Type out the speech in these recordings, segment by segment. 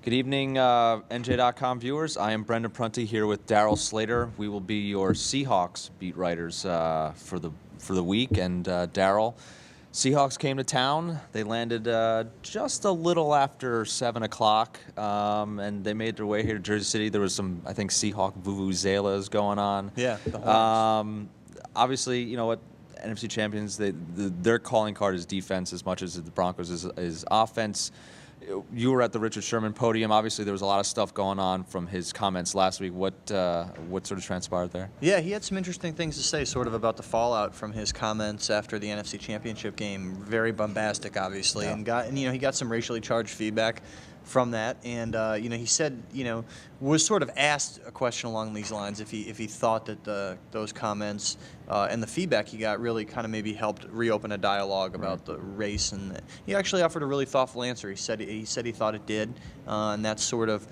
Good evening, NJ.com viewers. I am Brendan Prunty here with Darryl Slater. We will be your Seahawks beat writers for the week. And Darryl, Seahawks came to town. They landed just a little after 7 o'clock, and they made their way here to Jersey City. There was some, I think, Seahawk vuvuzelas going on. Yeah, the horns. Obviously, you know what? NFC champions, their calling card is defense as much as the Broncos is offense. You were at the Richard Sherman podium. Obviously, there was a lot of stuff going on from his comments last week. What sort of transpired there? Yeah, he had some interesting things to say, sort of about the fallout from his comments after the NFC Championship game. Very bombastic, obviously, yeah. and he got some racially charged feedback from that. And he said, was sort of asked a question along these lines if he thought that those comments and the feedback he got really kind of maybe helped reopen a dialogue about the race. And he actually offered a really thoughtful answer. He said he thought it did, and that sort of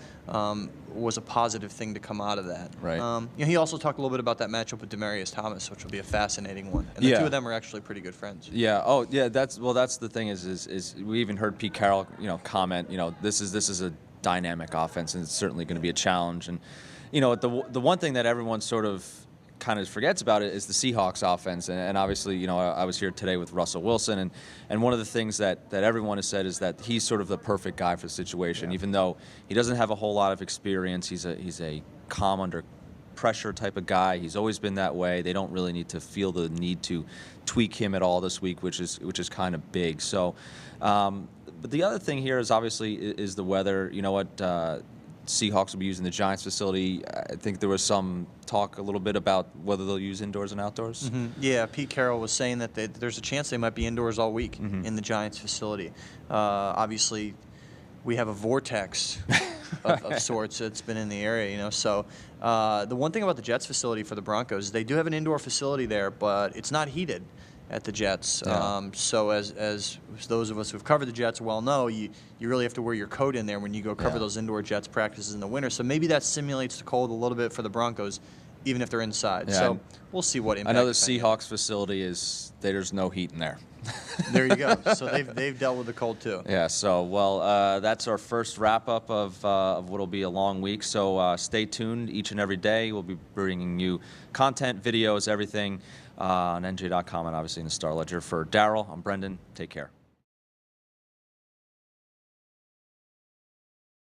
was a positive thing to come out of that. Right. He also talked a little bit about that matchup with Demaryius Thomas, which will be a fascinating one. And the two of them are actually pretty good friends. Yeah. Oh, yeah. That's the thing is we even heard Pete Carroll, comment, this is a dynamic offense, and it's certainly going to be a challenge. And the one thing that everyone sort of kind of forgets about it is the Seahawks offense. And obviously, I was here today with Russell Wilson, and one of the things that everyone has said is that he's sort of the perfect guy for the situation. Yeah. Even though he doesn't have a whole lot of experience, he's a calm under pressure type of guy. He's always been that way. They don't really need to feel the need to tweak him at all this week, which is kind of big. So, but the other thing here is obviously is the weather. You know what? Seahawks will be using the Giants facility. I think there was some talk a little bit about whether they'll use indoors and outdoors. Mm-hmm. Yeah, Pete Carroll was saying that there's a chance they might be indoors all week in the Giants facility. Obviously, we have a vortex of sorts that's been in the area, So the one thing about the Jets facility for the Broncos, they do have an indoor facility there, but it's not heated at the Jets. Yeah. So as those of us who've covered the Jets well know, you really have to wear your coat in there when you go cover those indoor Jets practices in the winter. So maybe that simulates the cold a little bit for the Broncos, even if they're inside. Yeah. So we'll see what impact. I know the Seahawks facilly there's no heat in there. There you go. So they've dealt with the cold too. Yeah. So that's our first wrap up of what'll be a long week. So stay tuned each and every day. We'll be bringing you content, videos, everything on NJ.com and obviously in the Star Ledger. For Darryl, I'm Brendan. Take care.